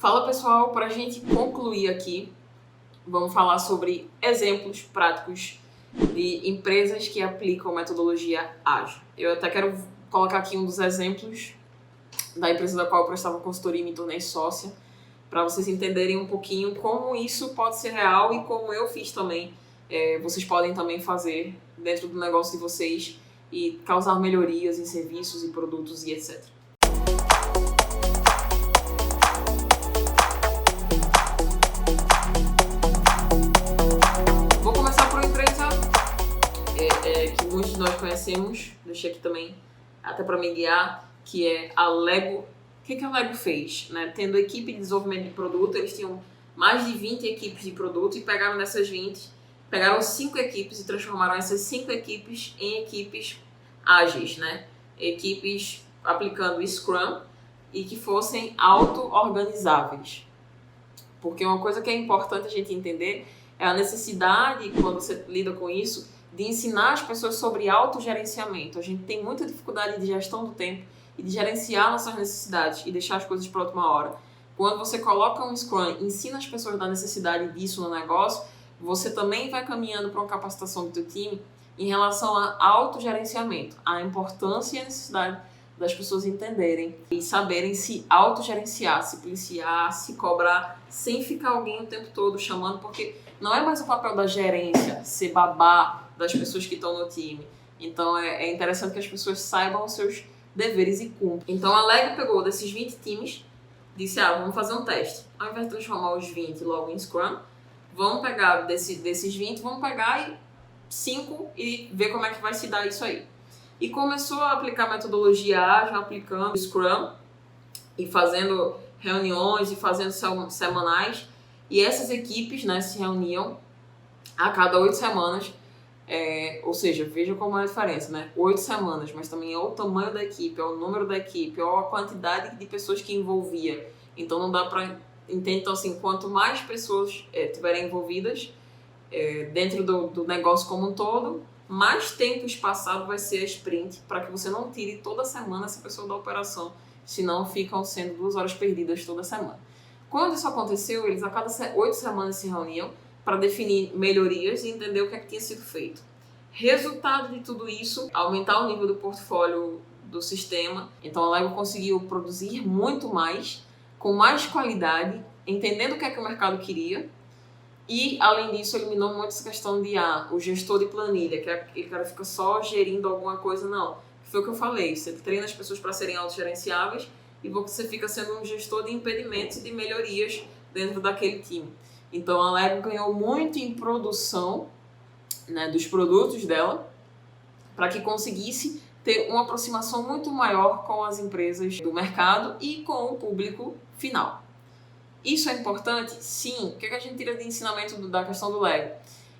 Fala pessoal, para a gente concluir aqui, vamos falar sobre exemplos práticos de empresas que aplicam metodologia ágil. Eu até quero colocar aqui um dos exemplos da empresa da qual eu prestava consultoria e me tornei sócia, para vocês entenderem um pouquinho como isso pode ser real e como eu fiz também. Vocês podem também fazer dentro do negócio de vocês e causar melhorias em serviços e produtos e etc. Vou começar por uma empresa que muitos de nós conhecemos, deixei aqui também até para me guiar, que é a Lego. O que a Lego fez? Né? Tendo equipe de desenvolvimento de produto, eles tinham mais de 20 equipes de produto e pegaram dessas 20, pegaram 5 equipes e transformaram essas 5 equipes em equipes ágeis, né? Equipes aplicando Scrum e que fossem auto-organizáveis. Porque uma coisa que é importante a gente entender é a necessidade, quando você lida com isso, de ensinar as pessoas sobre autogerenciamento. A gente tem muita dificuldade de gestão do tempo e de gerenciar nossas necessidades e deixar as coisas para a última hora. Quando você coloca um Scrum e ensina as pessoas da necessidade disso no negócio, você também vai caminhando para uma capacitação do teu time em relação a autogerenciamento, a importância e a necessidade das pessoas entenderem e saberem se autogerenciar, se policiar, se cobrar, sem ficar alguém o tempo todo chamando, porque não é mais o papel da gerência ser babá das pessoas que estão no time. Então é interessante que as pessoas saibam os seus deveres e cumprem. Então a Lego pegou desses 20 times, disse, vamos fazer um teste. Ao invés de transformar os 20 logo em Scrum, vamos pegar desses 20, vamos pegar 5 e ver como é que vai se dar isso aí. E começou a aplicar metodologia ágil, aplicando Scrum e fazendo reuniões e fazendo semanais. E essas equipes, né, se reuniam a cada 8 semanas. Ou seja, veja como é a diferença, né? 8 semanas, mas também é o tamanho da equipe, é o número da equipe, é a quantidade de pessoas que envolvia. Então não dá para entender, então assim, quanto mais pessoas tiverem envolvidas dentro do negócio como um todo, mais tempo espaçado vai ser a sprint, para que você não tire toda semana essa pessoa da operação, senão ficam sendo 2 horas perdidas toda semana. Quando isso aconteceu, eles a cada 8 semanas se reuniam para definir melhorias e entender o que é que tinha sido feito. Resultado de tudo isso, aumentar o nível do portfólio do sistema. Então a Lego conseguiu produzir muito mais, com mais qualidade, entendendo o que é que o mercado queria. E, além disso, eliminou muito essa questão de o gestor de planilha, que aquele cara fica só gerindo alguma coisa, não. Foi o que eu falei, você treina as pessoas para serem autogerenciáveis e você fica sendo um gestor de impedimentos e de melhorias dentro daquele time. Então, a Lego ganhou muito em produção, né, dos produtos dela, para que conseguisse ter uma aproximação muito maior com as empresas do mercado e com o público final. Isso é importante? Sim. O que a gente tira de ensinamento da questão do Lego?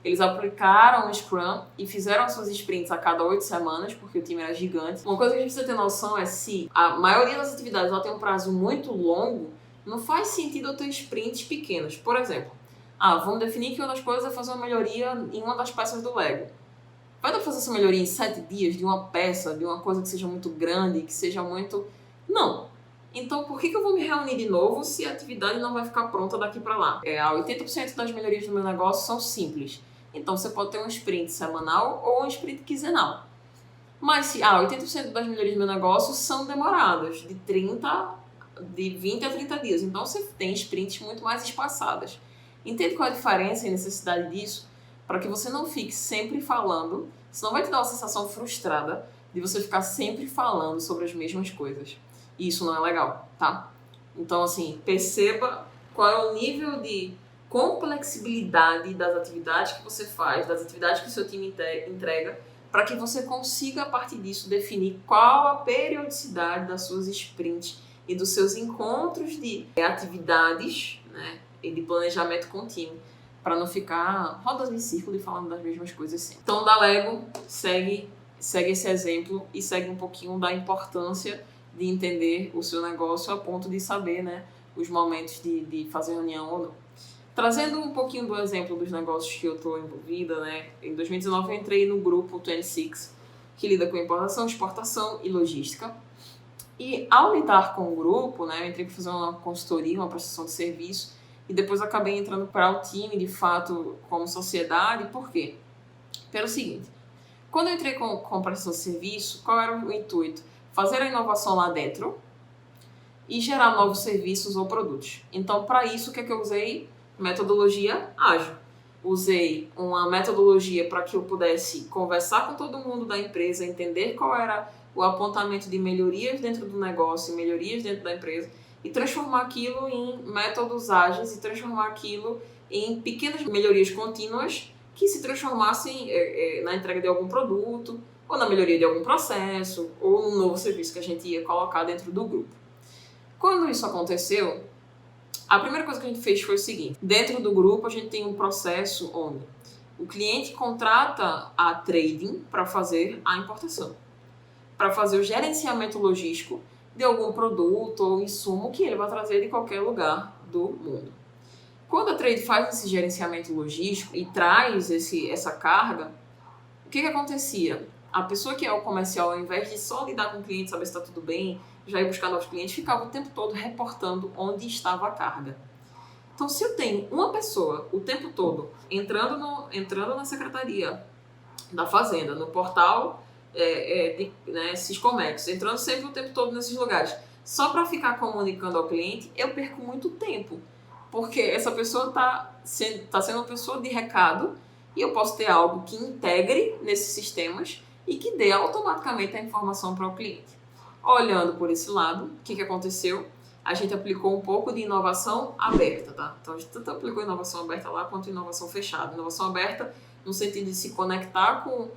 Eles aplicaram o Scrum e fizeram as suas sprints a cada 8 semanas, porque o time era gigante. Uma coisa que a gente precisa ter noção é se a maioria das atividades ela tem um prazo muito longo, não faz sentido eu ter sprints pequenas. Por exemplo, vamos definir que uma das coisas é fazer uma melhoria em uma das peças do Lego. Vai dar pra fazer essa melhoria em 7 dias de uma peça, de uma coisa que seja muito grande, que seja muito... Não. Então, por que eu vou me reunir de novo se a atividade não vai ficar pronta daqui para lá? 80% das melhorias do meu negócio são simples. Então, você pode ter um sprint semanal ou um sprint quinzenal. Mas se 80% das melhorias do meu negócio são demoradas, de 20 a 30 dias. Então, você tem sprints muito mais espaçadas. Entende qual é a diferença e necessidade disso? Para que você não fique sempre falando, senão vai te dar uma sensação frustrada de você ficar sempre falando sobre as mesmas coisas. E isso não é legal, tá? Então, assim, perceba qual é o nível de complexibilidade das atividades que você faz, das atividades que o seu time entrega, para que você consiga, a partir disso, definir qual a periodicidade das suas sprints e dos seus encontros de atividades, né, e de planejamento contínuo, para não ficar rodando em círculo e falando das mesmas coisas sempre. Então, da Lego, segue esse exemplo e segue um pouquinho da importância de entender o seu negócio a ponto de saber, né, os momentos de fazer reunião ou não. Trazendo um pouquinho do exemplo dos negócios que eu estou envolvida, né, em 2019 eu entrei no grupo 26, que lida com importação, exportação e logística. E ao lidar com o grupo, né, eu entrei para fazer uma consultoria, uma prestação de serviço, e depois acabei entrando para o time, de fato, como sociedade. Por quê? Pelo seguinte, quando eu entrei com prestação de serviço, qual era o intuito? Fazer a inovação lá dentro e gerar novos serviços ou produtos. Então, para isso, o que é que eu usei? Metodologia ágil. Usei uma metodologia para que eu pudesse conversar com todo mundo da empresa, entender qual era o apontamento de melhorias dentro do negócio, melhorias dentro da empresa, e transformar aquilo em métodos ágeis e transformar aquilo em pequenas melhorias contínuas que se transformassem na entrega de algum produto, ou na melhoria de algum processo, ou num novo serviço que a gente ia colocar dentro do grupo. Quando isso aconteceu, a primeira coisa que a gente fez foi o seguinte: dentro do grupo a gente tem um processo onde o cliente contrata a trading para fazer a importação, para fazer o gerenciamento logístico de algum produto ou insumo que ele vai trazer de qualquer lugar do mundo. Quando a trade faz esse gerenciamento logístico e traz essa carga, o que acontecia? A pessoa que é o comercial, ao invés de só lidar com o cliente, saber se está tudo bem, já ir buscar novos clientes, ficava o tempo todo reportando onde estava a carga. Então, se eu tenho uma pessoa o tempo todo entrando na secretaria da Fazenda, no portal Siscomex, entrando sempre o tempo todo nesses lugares, só para ficar comunicando ao cliente, eu perco muito tempo. Porque essa pessoa está sendo uma pessoa de recado e eu posso ter algo que integre nesses sistemas e que dê automaticamente a informação para o cliente. Olhando por esse lado, o que aconteceu? A gente aplicou um pouco de inovação aberta, tá? Então a gente tanto aplicou inovação aberta lá quanto inovação fechada. Inovação aberta no sentido de se conectar com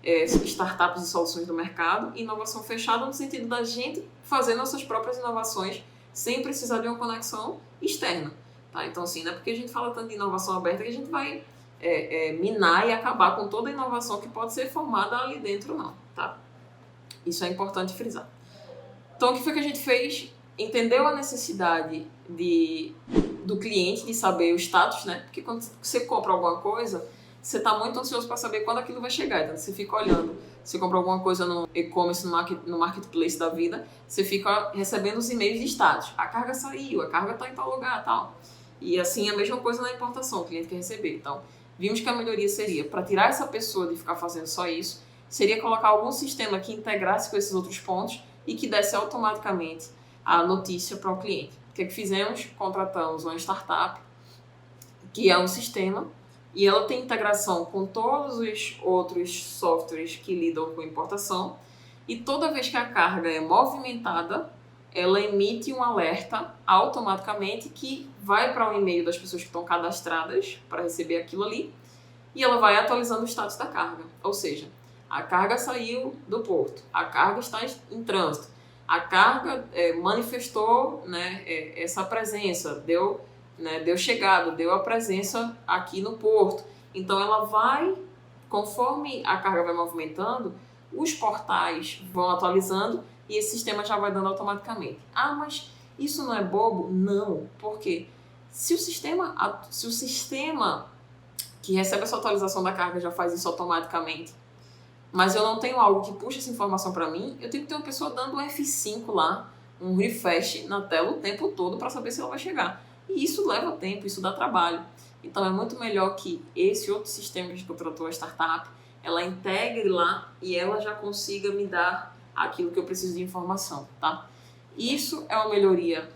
startups e soluções do mercado, e inovação fechada no sentido da gente fazer nossas próprias inovações sem precisar de uma conexão externa. Tá? Então, assim, não é porque a gente fala tanto de inovação aberta que a gente vai minar e acabar com toda a inovação que pode ser formada ali dentro, não. Tá? Isso é importante frisar. Então, o que foi que a gente fez? Entendeu a necessidade do cliente de saber o status, né? Porque quando você compra alguma coisa, você está muito ansioso para saber quando aquilo vai chegar. Então, você fica olhando. Você compra alguma coisa no e-commerce, no marketplace da vida, você fica recebendo os e-mails de status. A carga saiu, a carga está em tal lugar, tal. E assim, a mesma coisa na importação, o cliente quer receber. Então, vimos que a melhoria seria, para tirar essa pessoa de ficar fazendo só isso, seria colocar algum sistema que integrasse com esses outros pontos e que desse automaticamente a notícia para o cliente. O que fizemos? Contratamos uma startup, que é um sistema, e ela tem integração com todos os outros softwares que lidam com importação, e toda vez que a carga é movimentada, ela emite um alerta automaticamente que vai para o e-mail das pessoas que estão cadastradas para receber aquilo ali, e ela vai atualizando o status da carga. Ou seja, a carga saiu do porto, a carga está em trânsito, a carga manifestou, né, essa presença, deu chegada, deu a presença aqui no porto. Então ela vai, conforme a carga vai movimentando, os portais vão atualizando e esse sistema já vai dando automaticamente. Ah, mas isso não é bobo? Não, porque se o sistema que recebe essa atualização da carga já faz isso automaticamente, mas eu não tenho algo que puxe essa informação para mim, eu tenho que ter uma pessoa dando um F5 lá, um refresh na tela o tempo todo para saber se ela vai chegar. E isso leva tempo, isso dá trabalho. Então é muito melhor que esse outro sistema que a gente contratou, a startup, ela integre lá e ela já consiga me dar aquilo que eu preciso de informação, tá? Isso é uma melhoria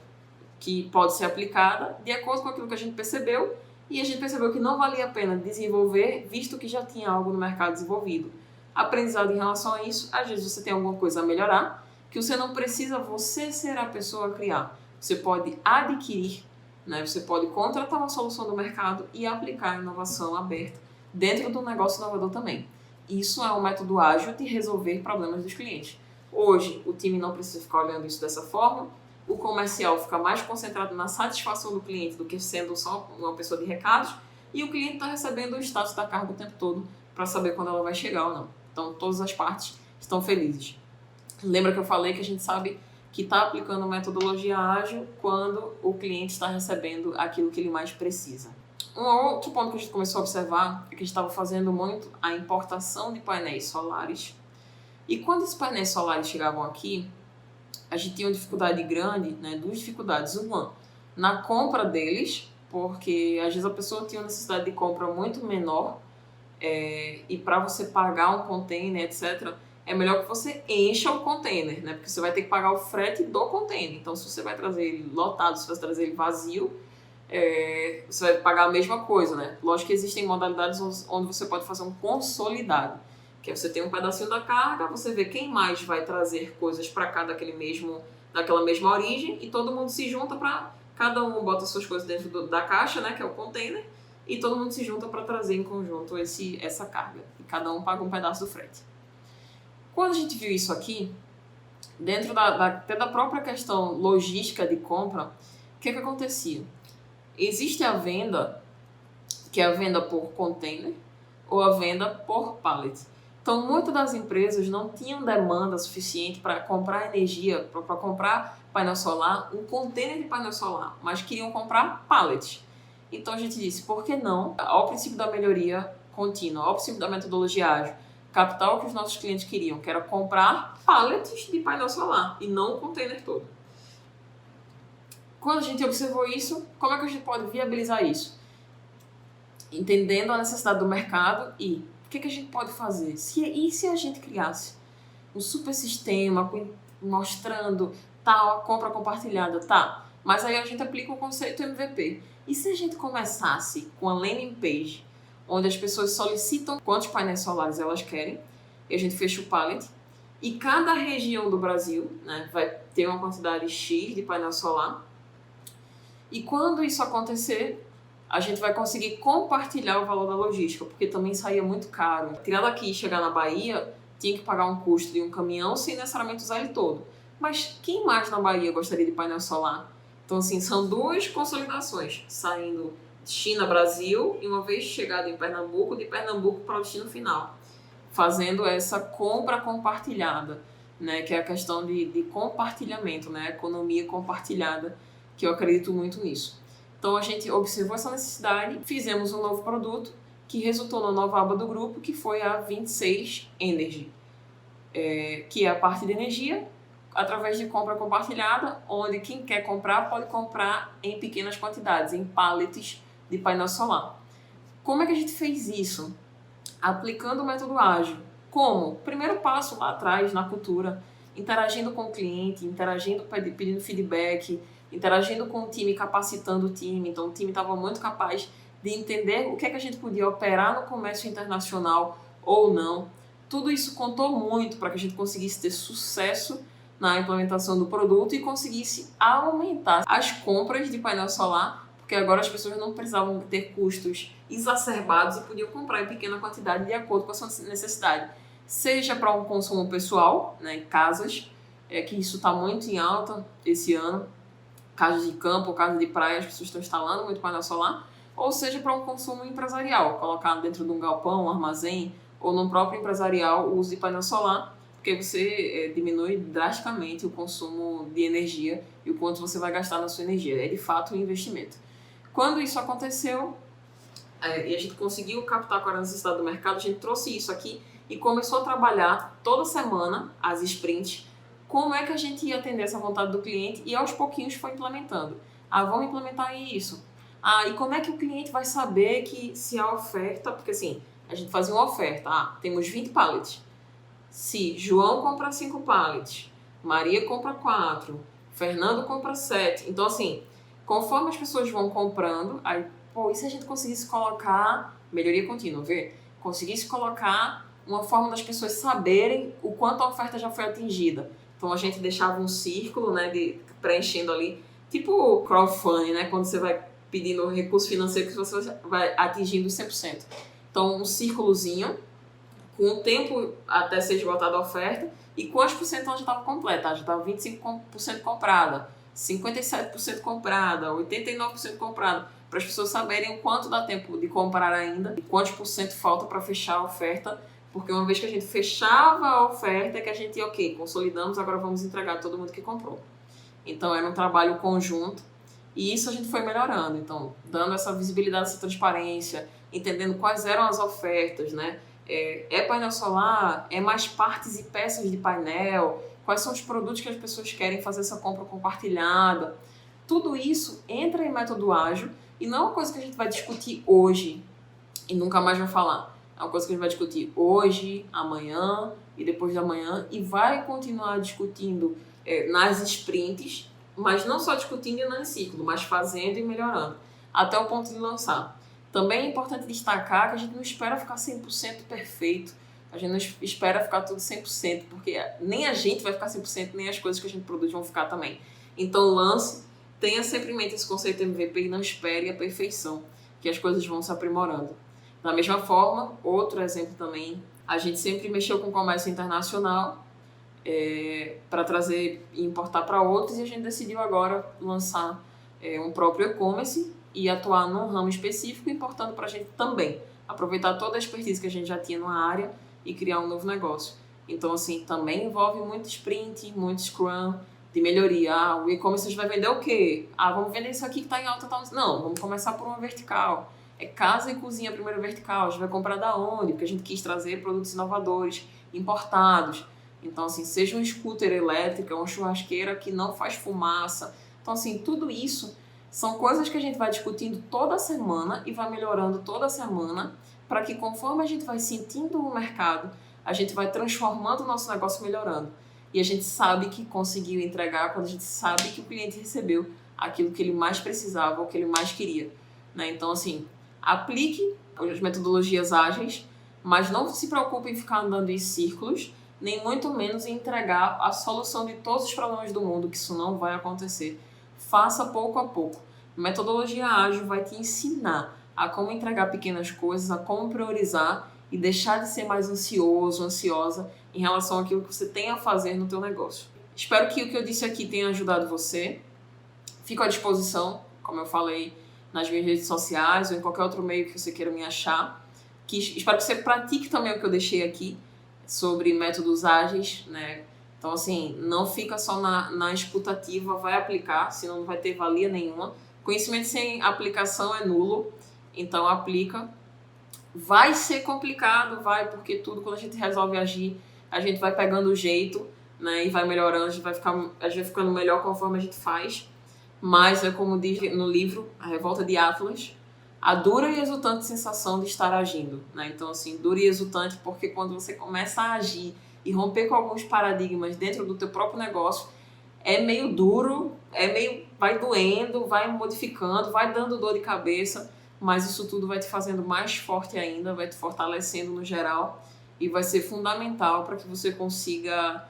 que pode ser aplicada de acordo com aquilo que a gente percebeu, e a gente percebeu que não valia a pena desenvolver, visto que já tinha algo no mercado desenvolvido. Aprendizado em relação a isso: às vezes você tem alguma coisa a melhorar, que você não precisa você ser a pessoa a criar. Você pode adquirir, né? Você pode contratar uma solução do mercado e aplicar a inovação aberta dentro do negócio inovador também. Isso é um método ágil de resolver problemas dos clientes. Hoje, o time não precisa ficar olhando isso dessa forma, o comercial fica mais concentrado na satisfação do cliente do que sendo só uma pessoa de recados, e o cliente está recebendo o status da carga o tempo todo para saber quando ela vai chegar ou não. Então, todas as partes estão felizes. Lembra que eu falei que a gente sabe que está aplicando metodologia ágil quando o cliente está recebendo aquilo que ele mais precisa. Um outro ponto que a gente começou a observar é que a gente estava fazendo muito a importação de painéis solares. E quando esses painéis solares chegavam aqui, a gente tinha uma dificuldade grande, né? Duas dificuldades. Uma, na compra deles, porque às vezes a pessoa tinha uma necessidade de compra muito menor, e para você pagar um container, etc., é melhor que você encha o container, né? Porque você vai ter que pagar o frete do container. Então, se você vai trazer ele lotado, se você trazer ele vazio, você vai pagar a mesma coisa, né? Lógico que existem modalidades onde você pode fazer um consolidado, que é você tem um pedacinho da carga, você vê quem mais vai trazer coisas para cá daquela mesma origem, e todo mundo se junta para... Cada um bota suas coisas dentro da caixa, né? Que é o container, e todo mundo se junta para trazer em conjunto essa carga. E cada um paga um pedaço do frete. Quando a gente viu isso aqui, dentro até da própria questão logística de compra, o que acontecia? Existe a venda, que é a venda por container, ou a venda por pallet. Então, muitas das empresas não tinham demanda suficiente para comprar energia, para comprar painel solar, um container de painel solar, mas queriam comprar pallets. Então, a gente disse, por que não, ao princípio da melhoria contínua, ao princípio da metodologia ágil, captar o que os nossos clientes queriam, que era comprar pallets de painel solar e não o container todo. Quando a gente observou isso, como é que a gente pode viabilizar isso? Entendendo a necessidade do mercado e o que a gente pode fazer? E se a gente criasse um super sistema mostrando tal, a compra compartilhada, tá? Mas aí a gente aplica o conceito MVP. E se a gente começasse com a landing page, onde as pessoas solicitam quantos painéis solares elas querem, e a gente fecha o pallet, e cada região do Brasil, né, vai ter uma quantidade X de painel solar, e quando isso acontecer, a gente vai conseguir compartilhar o valor da logística, porque também saía muito caro. Tirar daqui e chegar na Bahia, tinha que pagar um custo de um caminhão sem necessariamente usar ele todo. Mas quem mais na Bahia gostaria de painel solar? Então, assim, são duas consolidações, saindo China-Brasil e uma vez chegado em Pernambuco, de Pernambuco para o destino final, fazendo essa compra compartilhada, né, que é a questão de compartilhamento, né, economia compartilhada, que eu acredito muito nisso. Então a gente observou essa necessidade, fizemos um novo produto que resultou na nova aba do grupo, que foi a 26 Energy, que é a parte de energia, através de compra compartilhada, onde quem quer comprar pode comprar em pequenas quantidades, em pallets de painel solar. Como é que a gente fez isso? Aplicando o método ágil. Como? Primeiro passo lá atrás, na cultura, interagindo com o cliente, interagindo, pedindo feedback, interagindo com o time, capacitando o time. Então o time estava muito capaz de entender o que é que a gente podia operar no comércio internacional ou não. Tudo isso contou muito para que a gente conseguisse ter sucesso na implementação do produto e conseguisse aumentar as compras de painel solar, porque agora as pessoas não precisavam ter custos exacerbados e podiam comprar em pequena quantidade de acordo com a sua necessidade. Seja para um consumo pessoal, né, em casas, que isso está muito em alta esse ano, casas de campo, casas de praia, as pessoas estão instalando muito painel solar, ou seja para um consumo empresarial, colocar dentro de um galpão, um armazém, ou no próprio empresarial o uso de painel solar, porque você diminui drasticamente o consumo de energia e o quanto você vai gastar na sua energia. É de fato um investimento. Quando isso aconteceu, e a gente conseguiu captar qual era a necessidade do mercado, a gente trouxe isso aqui e começou a trabalhar toda semana as sprints, como é que a gente ia atender essa vontade do cliente, e aos pouquinhos foi implementando. Vamos implementar isso. E como é que o cliente vai saber que se a oferta... Porque assim, a gente fazia uma oferta. Temos 20 pallets. Se João compra 5 pallets, Maria compra 4, Fernando compra 7. Então assim, conforme as pessoas vão comprando, e se a gente conseguisse colocar... Melhoria contínua, vê? Conseguisse colocar uma forma das pessoas saberem o quanto a oferta já foi atingida. Então a gente deixava um círculo, né, preenchendo ali, tipo crowdfunding, né, quando você vai pedindo recurso financeiro que você vai atingindo 100%. Então um círculozinho, com o tempo até ser esgotada a oferta, e quantos por cento ela já estava completa. Já estava 25% comprada, 57% comprada, 89% comprada, para as pessoas saberem o quanto dá tempo de comprar ainda e quantos por cento falta para fechar a oferta. Porque uma vez que a gente fechava a oferta, é que a gente, consolidamos, agora vamos entregar a todo mundo que comprou. Então, era um trabalho conjunto e isso a gente foi melhorando. Então, dando essa visibilidade, essa transparência, entendendo quais eram as ofertas, né? Painel solar? É mais partes e peças de painel? quais são os produtos que as pessoas querem fazer essa compra compartilhada. Tudo isso entra em método ágil e não é uma coisa que a gente vai discutir hoje e nunca mais vai falar. É uma coisa que a gente vai discutir hoje, amanhã e depois de amanhã e vai continuar discutindo nas sprints, mas não só discutindo e não em ciclo, mas fazendo e melhorando, até o ponto de lançar. Também é importante destacar que a gente não espera ficar 100% perfeito, a gente não espera ficar tudo 100%, porque nem a gente vai ficar 100%, nem as coisas que a gente produz vão ficar também. Então lance, tenha sempre em mente esse conceito MVP e não espere a perfeição, que as coisas vão se aprimorando. Da mesma forma, outro exemplo também, a gente sempre mexeu com comércio internacional para trazer e importar para outros e a gente decidiu agora lançar um próprio e-commerce e atuar num ramo específico, importando para a gente também aproveitar toda a expertise que a gente já tinha na área e criar um novo negócio. Então, assim, também envolve muito sprint, muito scrum, de melhoria. O e-commerce a gente vai vender o quê? Vamos vender isso aqui que está em alta, tal. Não, vamos começar por uma vertical. É casa e cozinha a primeira vertical. A gente vai comprar da onde? Porque a gente quis trazer produtos inovadores, importados. Então, assim, seja um scooter elétrico, uma churrasqueira que não faz fumaça. Então, assim, tudo isso são coisas que a gente vai discutindo toda semana e vai melhorando toda semana para que conforme a gente vai sentindo o mercado, a gente vai transformando o nosso negócio melhorando. E a gente sabe que conseguiu entregar quando a gente sabe que o cliente recebeu aquilo que ele mais precisava, o que ele mais queria, né? Então, assim, aplique as metodologias ágeis, mas não se preocupe em ficar andando em círculos, nem muito menos em entregar a solução de todos os problemas do mundo, que isso não vai acontecer. Faça pouco a pouco. A metodologia ágil vai te ensinar a como entregar pequenas coisas, a como priorizar e deixar de ser mais ansioso, ansiosa em relação àquilo que você tem a fazer no teu negócio. Espero que o que eu disse aqui tenha ajudado você. Fico à disposição, como eu falei, nas minhas redes sociais ou em qualquer outro meio que você queira me achar. Espero que você pratique também o que eu deixei aqui sobre métodos ágeis, né? Então, assim, não fica só na escutativa, vai aplicar, senão não vai ter valia nenhuma. Conhecimento sem aplicação é nulo, então aplica. Vai ser complicado, porque tudo, quando a gente resolve agir, a gente vai pegando o jeito, né, e vai melhorando, a gente vai ficando melhor conforme a gente faz. Mas é como diz no livro, A Revolta de Atlas, a dura e exultante sensação de estar agindo, né? Então, assim, dura e exultante porque quando você começa a agir e romper com alguns paradigmas dentro do teu próprio negócio, é meio duro, vai doendo, vai modificando, vai dando dor de cabeça, mas isso tudo vai te fazendo mais forte ainda, vai te fortalecendo no geral e vai ser fundamental para que você consiga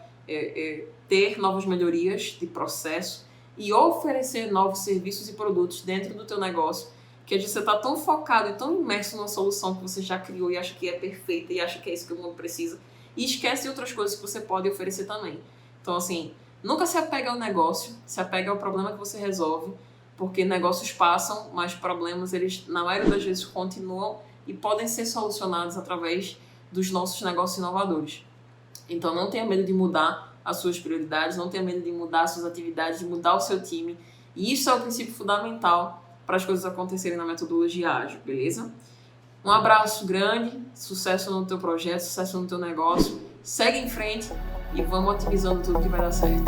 ter novas melhorias de processo e oferecer novos serviços e produtos dentro do teu negócio, que você está tão focado e tão imerso numa solução que você já criou e acha que é perfeita e acha que é isso que o mundo precisa e esquece de outras coisas que você pode oferecer também. Então, assim, nunca se apega ao negócio, se apega ao problema que você resolve, porque negócios passam, mas problemas, eles, na maioria das vezes, continuam e podem ser solucionados através dos nossos negócios inovadores. Então, não tenha medo de mudar as suas prioridades, não tenha medo de mudar as suas atividades, de mudar o seu time. E isso é o princípio fundamental para as coisas acontecerem na metodologia ágil, beleza? Um abraço grande, sucesso no teu projeto, sucesso no teu negócio. Segue em frente e vamos otimizando tudo que vai dar certo.